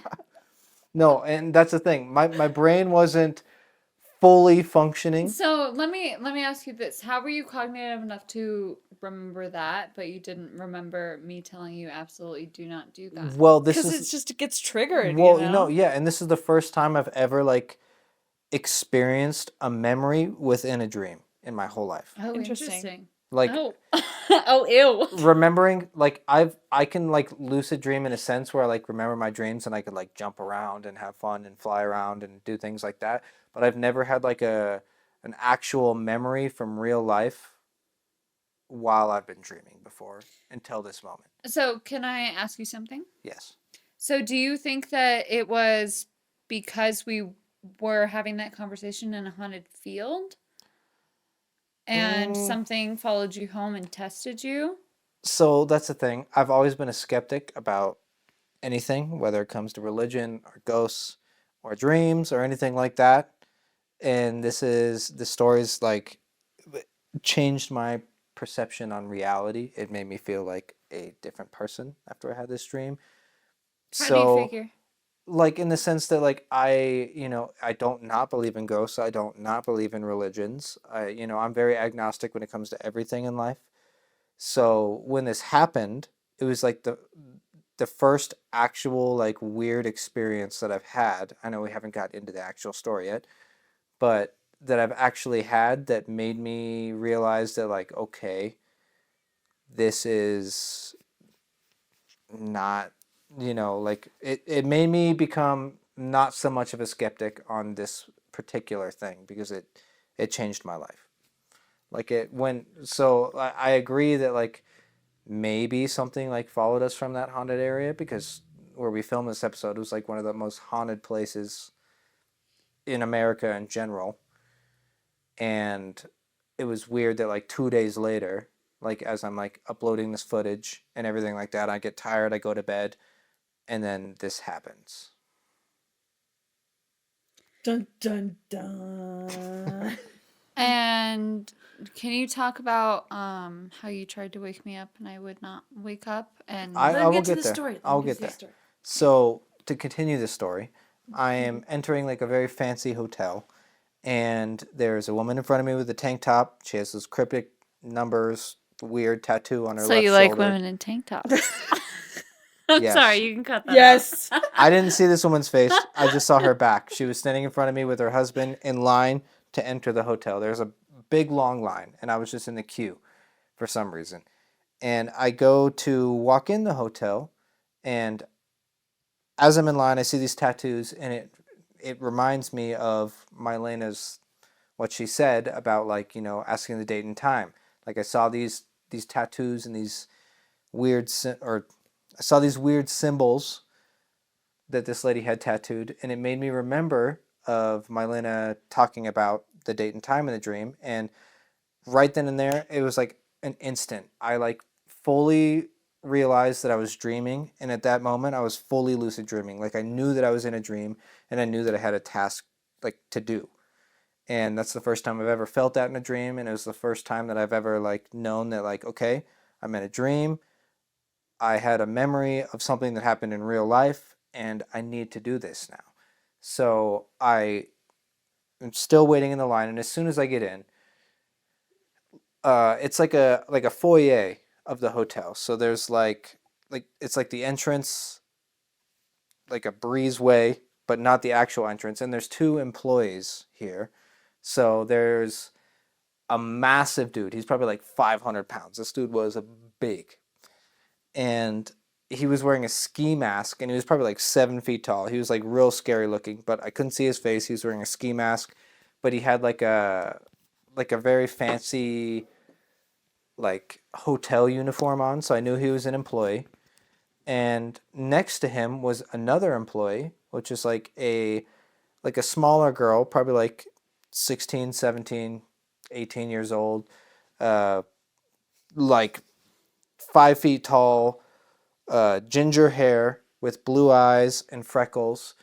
Speaker 4: no, and that's the thing. My brain wasn't fully functioning.
Speaker 2: So let me ask you this: how were you cognitive enough to remember that, but you didn't remember me telling you absolutely do not do that?
Speaker 4: Well, this
Speaker 1: Because
Speaker 4: is
Speaker 1: it's just, it gets triggered,
Speaker 4: well,
Speaker 1: you know?
Speaker 4: yeah, and this is the first time I've ever like experienced a memory within a dream in my whole life.
Speaker 2: Oh,
Speaker 1: Interesting.
Speaker 2: interesting.
Speaker 4: Like
Speaker 2: Oh, oh, ew.
Speaker 4: remembering like I can like lucid dream in a sense where I like remember my dreams and I could like jump around and have fun and fly around and do things like that. But I've never had like an actual memory from real life while I've been dreaming before until this moment.
Speaker 2: So, can I ask you something?
Speaker 4: Yes.
Speaker 2: So, do you think that it was because we were having that conversation in a haunted field and something followed you home and tested you?
Speaker 4: So that's the thing. I've always been a skeptic about anything, whether it comes to religion or ghosts or dreams or anything like that. And the story's like changed my perception on reality. It made me feel like a different person after I had this dream.
Speaker 2: How do you
Speaker 4: So,
Speaker 2: figure?
Speaker 4: like in the sense that like I don't not believe in ghosts. I don't not believe in religions. I'm very agnostic when it comes to everything in life. So when this happened, it was like the first actual like weird experience that I've had. I know we haven't got into the actual story yet, but that I've actually had that made me realize that like okay, this is not, like it made me become not so much of a skeptic on this particular thing because it changed my life. Like it went so I agree that like maybe something like followed us from that haunted area because where we filmed this episode was like one of the most haunted places in America in general. And it was weird that like 2 days later, like as I'm like uploading this footage and everything like that, I get tired, I go to bed, and then this happens.
Speaker 1: Dun, dun, dun.
Speaker 2: And can you talk about how you tried to wake me up and I would not wake up? And
Speaker 4: I will get there. I'll get there. So to continue the story, I am entering like a very fancy hotel, and there's a woman in front of me with a tank top. She has those cryptic numbers, weird tattoo on her
Speaker 2: so
Speaker 4: left
Speaker 2: you
Speaker 4: shoulder.
Speaker 2: like women in tank tops? I'm
Speaker 4: Yes.
Speaker 2: sorry, you can cut that.
Speaker 1: Yes.
Speaker 4: I didn't see this woman's face. I just saw her back. She was standing in front of me with her husband in line to enter the hotel. There's a big long line, and I was just in the queue for some reason. And I go to walk in the hotel, and as I'm in line, I see these tattoos, and it reminds me of Mylena's, what she said about, like, asking the date and time. Like, I saw these tattoos and these I saw these weird symbols that this lady had tattooed, and it made me remember of Mylena talking about the date and time in the dream. And right then and there, it was like an instant. I like fully realized that I was dreaming, and at that moment, I was fully lucid dreaming. Like, I knew that I was in a dream, and I knew that I had a task like to do. And that's the first time I've ever felt that in a dream, and it was the first time that I've ever like known that, like, okay, I'm in a dream. I had a memory of something that happened in real life, and I need to do this now. So I am still waiting in the line, and as soon as I get in, it's like a foyer of the hotel. So there's like it's like the entrance, like a breezeway, but not the actual entrance. And there's two employees here. So there's a massive dude. He's probably like 500 pounds. This dude was big. And he was wearing a ski mask, and he was probably like 7 feet tall. He was like real scary looking, but I couldn't see his face. He was wearing a ski mask, but he had like a very fancy like hotel uniform on, so I knew he was an employee. And next to him was another employee, which is like a smaller girl, probably like 16, 17, 18 years old, like 5 feet tall, ginger hair with blue eyes and freckles.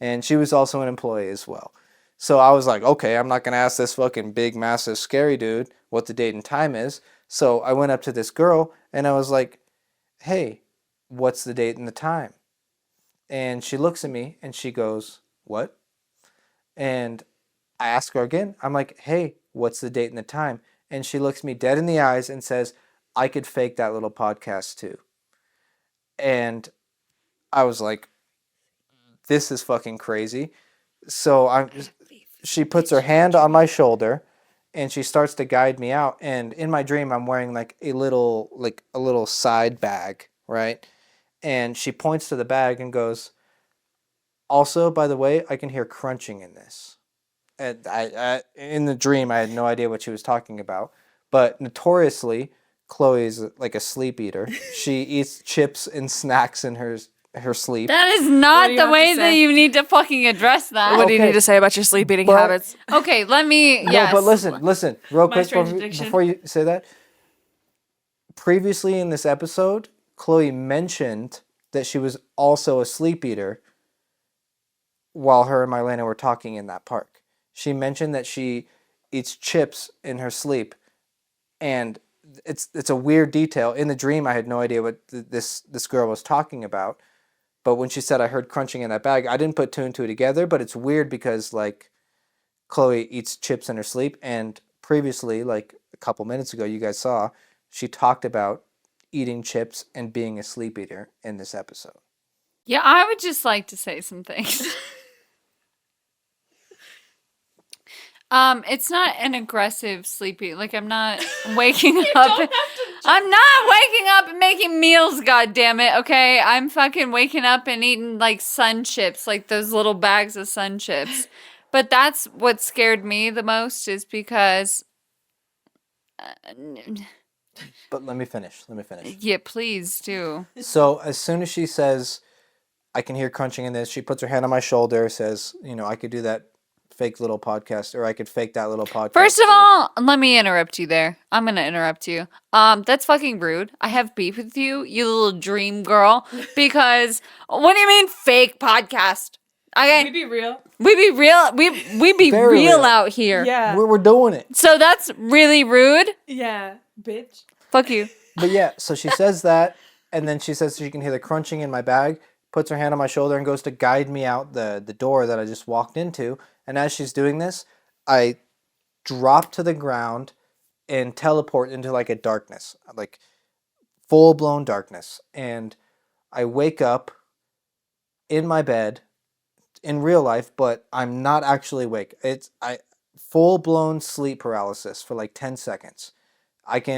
Speaker 4: And she was also an employee as well. So I was like, okay, I'm not going to ask this fucking big, massive, scary dude what the date and time is. So I went up to this girl and I was like, hey, what's the date and the time? And she looks at me and she goes, what? And I ask her again. I'm like, hey, what's the date and the time? And she looks me dead in the eyes and says, I could fake that little podcast too. And I was like, this is fucking crazy. So she puts her hand on my shoulder and she starts to guide me out. And in my dream, I'm wearing like a little side bag, right? And she points to the bag and goes, also, by the way, I can hear crunching in this. And I in the dream, I had no idea what she was talking about. But notoriously, Chloe's like a sleep eater. She eats chips and snacks in her sleep.
Speaker 2: That is
Speaker 1: What
Speaker 2: not
Speaker 1: do you
Speaker 2: the
Speaker 1: have to
Speaker 2: way that
Speaker 1: say?
Speaker 2: you need to fucking address that.
Speaker 1: What do you
Speaker 4: Okay.
Speaker 1: need to say about your sleep eating
Speaker 4: But-
Speaker 1: habits?
Speaker 2: Okay, let me.
Speaker 4: No,
Speaker 2: Yes.
Speaker 4: but listen, real
Speaker 1: My
Speaker 4: quick
Speaker 1: strange addiction.
Speaker 4: before you say that. Previously in this episode, Chloe mentioned that she was also a sleep eater while her and Mylena were talking in that park. She mentioned that she eats chips in her sleep, and it's a weird detail. In the dream, I had no idea what this girl was talking about, but when she said I heard crunching in that bag, I didn't put two and two together, but it's weird because like Chloe eats chips in her sleep, and previously, like a couple minutes ago, you guys saw, she talked about eating chips and being a sleep eater in this episode.
Speaker 2: Yeah, I would just like to say some things. It's not an aggressive sleepy. Like I'm not waking up. I'm not waking up and making meals. God damn it. Okay, I'm fucking waking up and eating like sun chips, like those little bags of sun chips. But that's what scared me the most, is because.
Speaker 4: But let me finish.
Speaker 2: Yeah, please do.
Speaker 4: So as soon as she says, I can hear crunching in this, she puts her hand on my shoulder, says, I could do that fake little podcast, or I could fake that little podcast.
Speaker 2: First of
Speaker 4: too.
Speaker 2: all, let me interrupt you there. I'm gonna interrupt you. That's fucking rude. I have beef with you, you little dream girl. Because what do you mean fake podcast? Okay,
Speaker 1: be real.
Speaker 2: we be real. We be
Speaker 4: Very
Speaker 2: real
Speaker 4: real.
Speaker 2: out here.
Speaker 1: Yeah.
Speaker 4: We're doing it.
Speaker 2: So that's really rude.
Speaker 1: Yeah, bitch.
Speaker 2: Fuck you.
Speaker 4: But yeah, so she says that, and then she says she can hear the crunching in my bag, puts her hand on my shoulder and goes to guide me out the door that I just walked into. And as she's doing this, I drop to the ground and teleport into like a darkness, like full-blown darkness. And I wake up in my bed in real life, but I'm not actually awake. It's full-blown sleep paralysis for like 10 seconds. I'm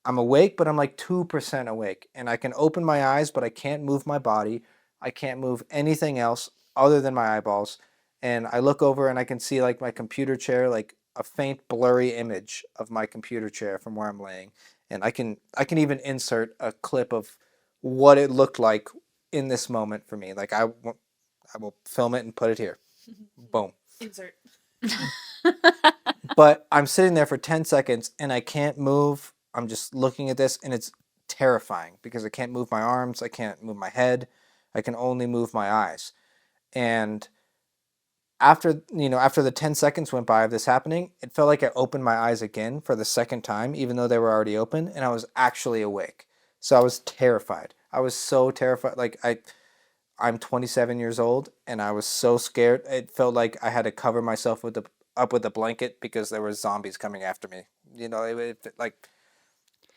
Speaker 4: awake, but I'm like 2% awake, and I can open my eyes, but I can't move my body. I can't move anything else. other than my eyeballs. And I look over and I can see like my computer chair, like a faint blurry image of my computer chair from where I'm laying. And I can even insert a clip of what it looked like in this moment for me. Like I will film it and put it here. Boom.
Speaker 1: Insert.
Speaker 4: But I'm sitting there for 10 seconds and I can't move. I'm just looking at this and it's terrifying because I can't move my arms, I can't move my head. I can only move my eyes. And after the 10 seconds went by of this happening, it felt like I opened my eyes again for the second time, even though they were already open, and I was actually awake. So I was terrified. I was so terrified. Like I'm 27 years old, and I was so scared. It felt like I had to cover myself up with a blanket because there were zombies coming after me. Like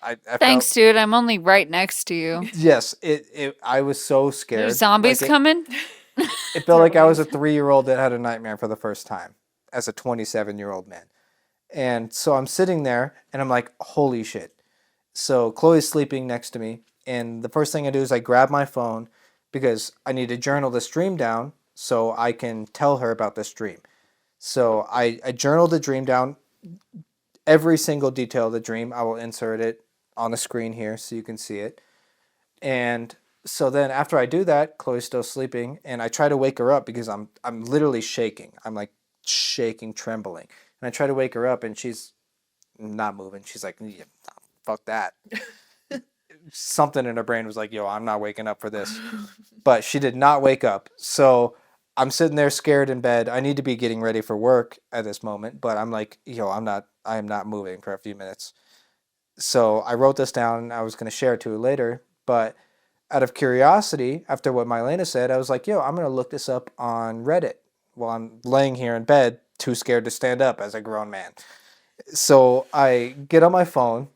Speaker 4: I
Speaker 2: Thanks,
Speaker 4: felt.
Speaker 2: dude. I'm only right next to you.
Speaker 4: Yes, I was so scared.
Speaker 2: There's zombies
Speaker 4: Like
Speaker 2: coming.
Speaker 4: it felt like I was a 3-year-old that had a nightmare for the first time as a 27-year-old man. And so I'm sitting there and I'm like, holy shit. So Chloe's sleeping next to me. And the first thing I do is I grab my phone because I need to journal this dream down so I can tell her about this dream. So I journaled the dream down, every single detail of the dream. I will insert it on the screen here so you can see it. And so then after I do that, Chloe's still sleeping, and I try to wake her up because I'm literally shaking. I'm like shaking, trembling. And I try to wake her up and she's not moving. She's like, yeah, fuck that. Something in her brain was like, yo, I'm not waking up for this. But she did not wake up. So I'm sitting there scared in bed. I need to be getting ready for work at this moment, but I'm like, yo, I am not moving for a few minutes. So I wrote this down and I was going to share it to her later, but out of curiosity, after what Mylena said, I was like, yo, I'm going to look this up on Reddit while I'm laying here in bed, too scared to stand up as a grown man. So I get on my phone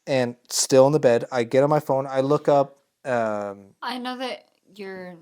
Speaker 4: and still in the bed, I get on my phone, I look up.
Speaker 2: I know that you're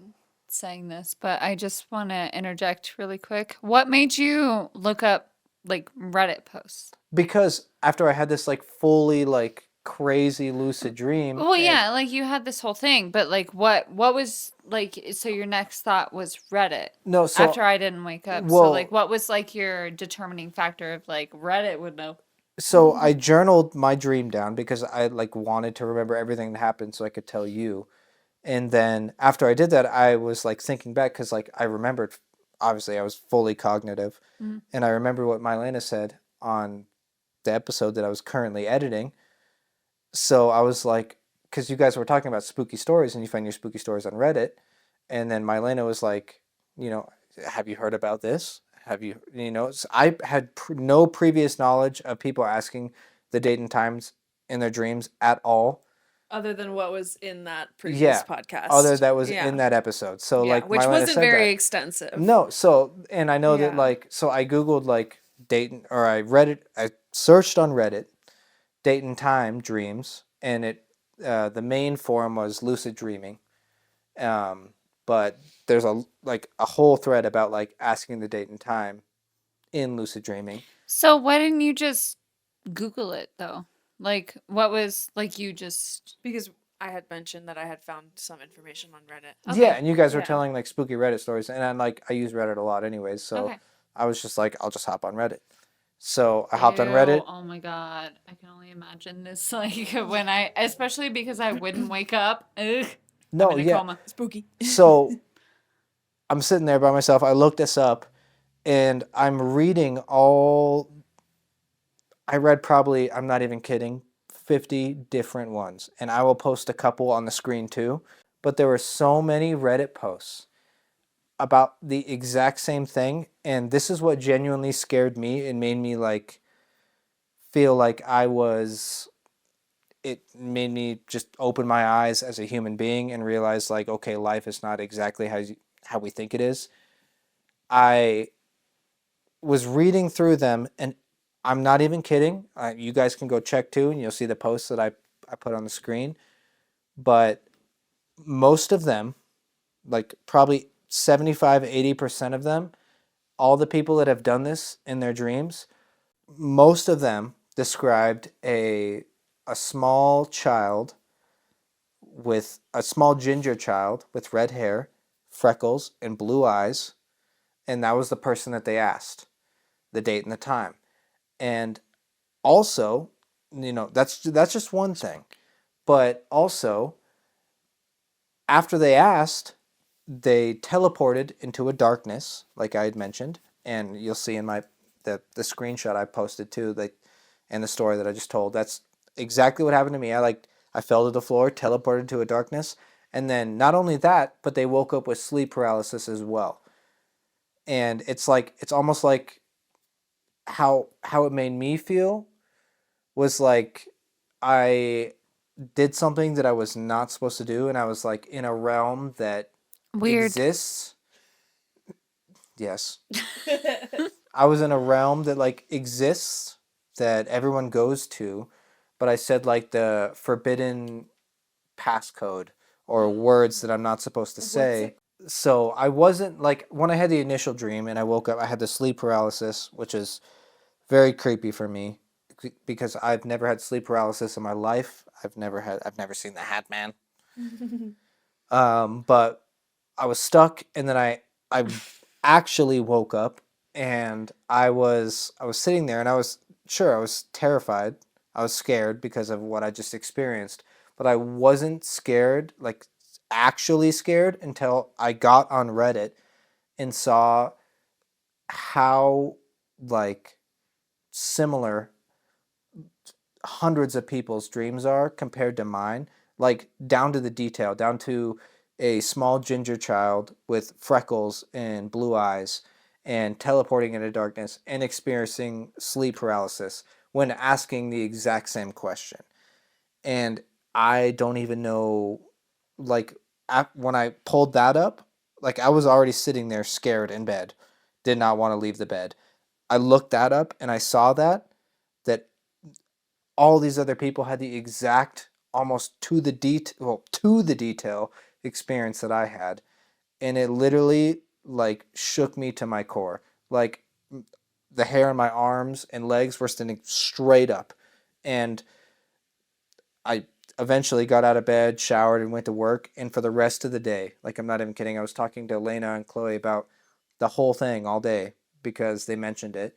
Speaker 2: saying this, but I just want to interject really quick. What made you look up like Reddit posts?
Speaker 4: Because after I had this like fully like crazy lucid dream.
Speaker 2: Well, yeah, like you had this whole thing, but like what was like so your next thought was Reddit.
Speaker 4: No, so
Speaker 2: after I didn't wake up. So like what was like your determining factor of like Reddit would know?
Speaker 4: So I journaled my dream down because I like wanted to remember everything that happened so I could tell you. And then after I did that, I was like thinking back because like I remembered, obviously I was fully cognitive, and I remember what Mylena said on the episode that I was currently editing. So I was like, because you guys were talking about spooky stories and you find your spooky stories on Reddit, and then Mylena was like, have you heard about this? Have you, so I had no previous knowledge of people asking the date and times in their dreams at all.
Speaker 1: Other than what was in that previous podcast.
Speaker 4: Other that was in that episode. So like
Speaker 1: which
Speaker 4: Mylena
Speaker 1: wasn't
Speaker 4: said
Speaker 1: very
Speaker 4: that.
Speaker 1: extensive.
Speaker 4: No, so and I know that like so I googled like date or I searched on Reddit date and time dreams, and it the main forum was lucid dreaming. But there's a whole thread about like asking the date and time in lucid dreaming.
Speaker 2: So why didn't you just Google it though? Like what was like you just
Speaker 1: Because I had mentioned that I had found some information on Reddit.
Speaker 2: Okay.
Speaker 4: Yeah, and you guys were telling like spooky Reddit stories, and I use Reddit a lot anyways, so
Speaker 2: Okay.
Speaker 4: I was just like, I'll just hop on Reddit. So I hopped on Reddit.
Speaker 2: Oh my god, I can only imagine this like when especially because I wouldn't wake up. Ugh.
Speaker 4: No,
Speaker 2: I'm in a coma.
Speaker 1: Spooky.
Speaker 4: So I'm sitting there by myself. I looked this up, and I'm reading all. I read probably, I'm not even kidding, 50 different ones, and I will post a couple on the screen too. But there were so many Reddit posts about the exact same thing, and this is what genuinely scared me and made me like feel like it made me just open my eyes as a human being and realize like, okay, life is not exactly how we think it is. I was reading through them, and I'm not even kidding. You guys can go check too, and you'll see the posts that I put on the screen. But most of them, like probably 75-80% of them, all the people that have done this in their dreams, most of them described a small child a small ginger child with red hair freckles, and blue eyes. And that was the person that they asked, the date and the time. And also, that's just one thing. But also, after they asked, they teleported into a darkness, like I had mentioned, and you'll see in the screenshot I posted too, and the story that I just told. That's exactly what happened to me. I fell to the floor, teleported to a darkness, and then not only that, but they woke up with sleep paralysis as well. And it's almost like how it made me feel was like I did something that I was not supposed to do, and I was like in a realm that
Speaker 2: Weird.
Speaker 4: exists. Yes. I was in a realm that like exists that everyone goes to, but I said like the forbidden passcode or words that I'm not supposed to say. So I wasn't like when I had the initial dream and I woke up, I had the sleep paralysis, which is very creepy for me because I've never had sleep paralysis in my life. I've never seen the Hat Man. But I was stuck, and then I actually woke up, and I was sitting there, and I was terrified. I was scared because of what I just experienced, but I wasn't scared, like actually scared, until I got on Reddit and saw how like similar hundreds of people's dreams are compared to mine, like down to the detail, down to a small ginger child with freckles and blue eyes and teleporting into darkness and experiencing sleep paralysis when asking the exact same question. And I don't even know, like, when I pulled that up, like, I was already sitting there scared in bed, did not want to leave the bed. I looked that up and I saw that all these other people had the exact, almost to the detail experience that I had, and it literally like shook me to my core. Like the hair on my arms and legs were standing straight up, and I eventually got out of bed, showered, and went to work. And for the rest of the day, like I'm not even kidding, I was talking to Elena and Chloe about the whole thing all day because they mentioned it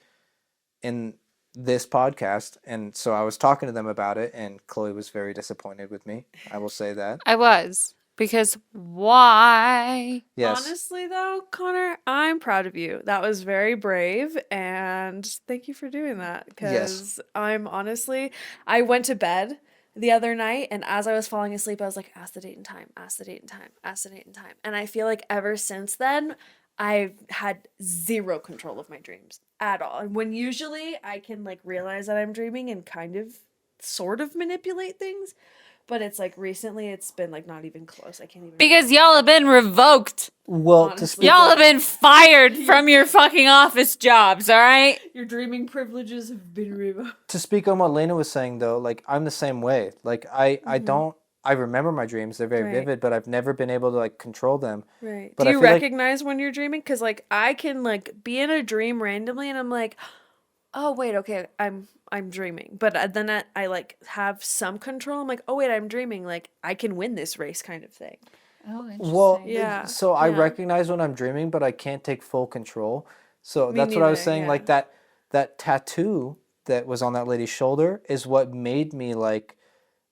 Speaker 4: in this podcast. And so I was talking to them about it, and Chloe was very disappointed with me. I will say that.
Speaker 2: I was. Because why?
Speaker 4: Yes.
Speaker 1: Honestly, though, Connor, I'm proud of you. That was very brave, and thank you for doing that. Because I went to bed the other night, and as I was falling asleep, I was like, ask the date and time, ask the date and time, ask the date and time. And I feel like ever since then, I've had zero control of my dreams at all. And when usually I can like realize that I'm dreaming and kind of sort of manipulate things. But it's like recently it's been like not even close. I can't even.
Speaker 2: Because y'all have been revoked.
Speaker 4: Well, to
Speaker 1: Honestly.
Speaker 4: speak
Speaker 2: Y'all have been fired from your fucking office jobs, all right?
Speaker 1: Your dreaming privileges have been revoked.
Speaker 4: to speak on what Lena was saying though, like I'm the same way. Like I remember my dreams, they're very
Speaker 1: Right.
Speaker 4: vivid, but I've never been able to like control them.
Speaker 1: Right.
Speaker 4: But
Speaker 1: Do
Speaker 4: I
Speaker 1: you
Speaker 4: feel like
Speaker 1: recognize when you're dreaming? Because like I can like be in a dream randomly and I'm like, oh wait, okay, I'm dreaming. But then I like have some control. I'm like, oh wait, I'm dreaming. Like I can win this race, kind of thing.
Speaker 2: Oh,
Speaker 4: well,
Speaker 1: Yeah,
Speaker 4: so I
Speaker 1: yeah.
Speaker 4: recognize when I'm dreaming, but I can't take full control. So
Speaker 1: Me
Speaker 4: that's what I was
Speaker 1: neither,
Speaker 4: saying.
Speaker 1: yeah.
Speaker 4: Like that tattoo that was on that lady's shoulder is what made me like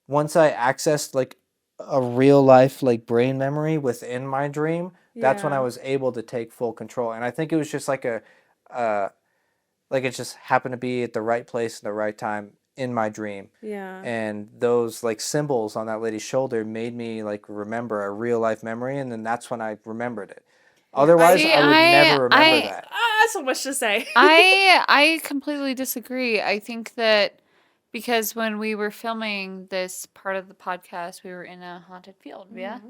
Speaker 4: once I accessed like a real life like brain memory within my dream. That's when I
Speaker 1: Yeah.
Speaker 4: was able to take full control. And I think it was just like like it just happened to be at the right place at the right time in my dream.
Speaker 1: Yeah.
Speaker 4: And those like symbols on that lady's shoulder made me like remember a real life memory, and then that's when I remembered it. Otherwise,
Speaker 2: See,
Speaker 4: I would never remember
Speaker 2: I-
Speaker 4: that.
Speaker 1: So much to say.
Speaker 2: I completely disagree. I think that because when we were filming this part of the podcast, we were in a haunted field, yeah?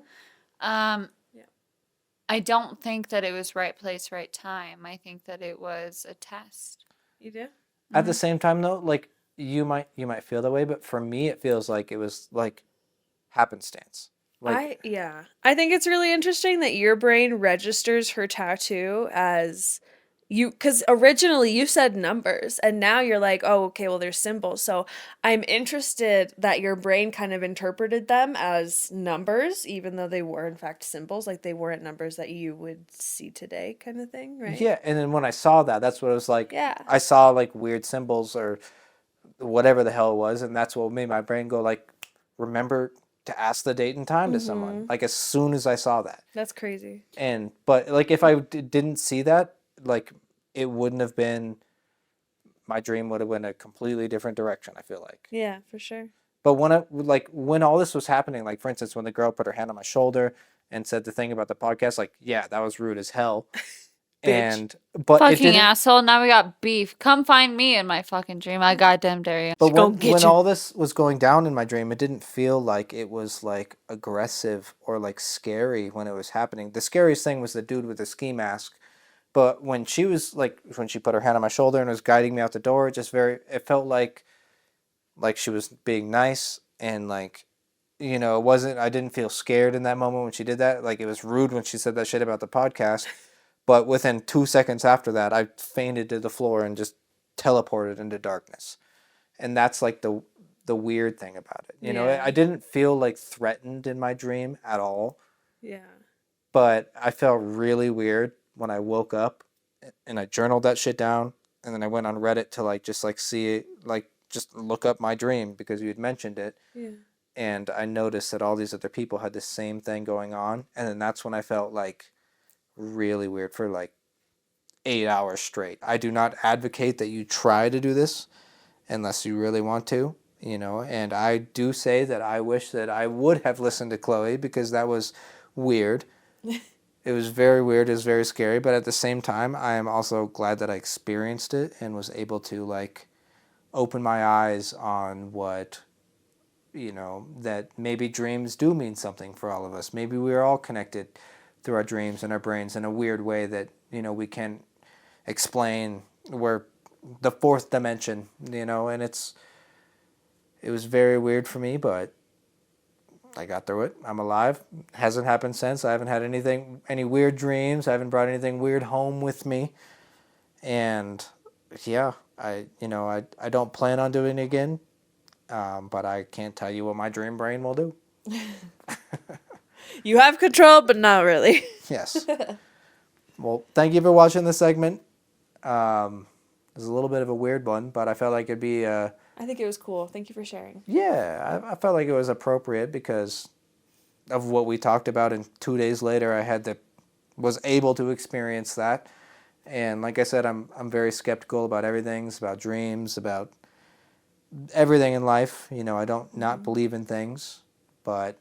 Speaker 1: Yeah.
Speaker 2: I don't think that it was right place, right time. I think that it was a test.
Speaker 1: You do?
Speaker 4: At the same time, though, like you might feel that way, but for me, it feels like it was like happenstance. Like
Speaker 1: I think it's really interesting that your brain registers her tattoo as because originally you said numbers and now you're like, oh, okay, well, there's symbols. So I'm interested that your brain kind of interpreted them as numbers, even though they were in fact symbols, like they weren't numbers that you would see today, kind of thing, right?
Speaker 4: Yeah, and then when I saw that, that's what it was like.
Speaker 1: Yeah.
Speaker 4: I saw like weird symbols or whatever the hell it was, and that's what made my brain go like, remember to ask the date and time to someone. Like as soon as I saw that.
Speaker 1: That's crazy.
Speaker 4: And but like if I didn't see that, like it wouldn't have been. My dream would have went a completely different direction. I feel like.
Speaker 1: Yeah, for sure.
Speaker 4: But when all this was happening, like for instance, when the girl put her hand on my shoulder and said the thing about the podcast, like but that was rude as hell. And but it
Speaker 2: Fucking
Speaker 4: didn't.
Speaker 2: asshole. Now we got beef. Come find me in my fucking dream. I goddamn dare you.
Speaker 4: But
Speaker 1: Go
Speaker 4: when,
Speaker 1: get
Speaker 4: when
Speaker 1: you.
Speaker 4: all this was going down in my dream, it didn't feel like it was like aggressive or like scary when it was happening. The scariest thing was the dude with the ski mask. But when she was when she put her hand on my shoulder and was guiding me out the door, it felt like she was being nice and like, I didn't feel scared in that moment when she did that. Like it was rude when she said that shit about the podcast. But within 2 seconds after that, I fainted to the floor and just teleported into darkness. And that's like the weird thing about it.
Speaker 1: Yeah.
Speaker 4: I didn't feel like threatened in my dream at all,
Speaker 1: Yeah.
Speaker 4: but I felt really weird when I woke up and I journaled that shit down. And then I went on Reddit to just see it, just look up my dream because you had mentioned it.
Speaker 1: Yeah.
Speaker 4: And I noticed that all these other people had the same thing going on. And then that's when I felt like really weird for like 8 hours straight. I do not advocate that you try to do this unless you really want to, and I do say that I wish that I would have listened to Chloe because that was weird. It was very weird. It was very scary. But at the same time, I am also glad that I experienced it and was able to open my eyes on what, that maybe dreams do mean something for all of us. Maybe we are all connected through our dreams and our brains in a weird way that, we can explain. We're the fourth dimension, and it was very weird for me, but I got through it. I'm alive. Hasn't happened since. I haven't had any weird dreams. I haven't brought anything weird home with me. And yeah, I don't plan on doing it again. But I can't tell you what my dream brain will do.
Speaker 1: You have control, but not really.
Speaker 4: Yes. Well, thank you for watching this segment. It was a little bit of a weird one, but I felt like it'd be
Speaker 1: I think it was cool. Thank you for sharing.
Speaker 4: yeah, I felt like it was appropriate because of what we talked about, and 2 days later I was able to experience that. And like I said, I'm very skeptical about everything, about dreams, about everything in life. I don't not believe in things, but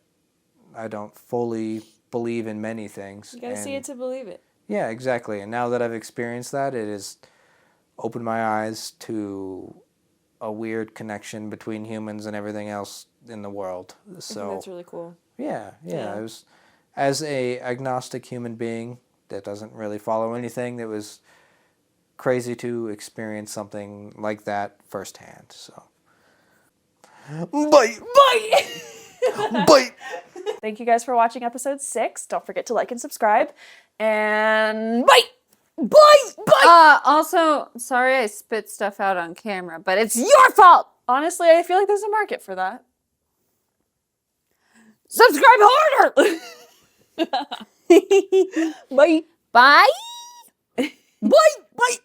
Speaker 4: I don't fully believe in many things.
Speaker 1: You gotta see it to believe it.
Speaker 4: Yeah, exactly. And now that I've experienced that, it has opened my eyes to a weird connection between humans and everything else in the world. So
Speaker 1: I think that's really cool.
Speaker 4: yeah.
Speaker 1: Yeah.
Speaker 4: It was, as a agnostic human being that doesn't really follow anything, it was crazy to experience something like that firsthand. So bye. Bye.
Speaker 1: Thank you guys for watching episode 6. Don't forget to like and subscribe. And bye! Bye!
Speaker 2: Also, sorry I spit stuff out on camera, but it's your fault!
Speaker 1: Honestly, I feel like there's a market for that.
Speaker 2: Subscribe harder!
Speaker 1: Bye!
Speaker 2: Bye!
Speaker 1: Bye! Bye!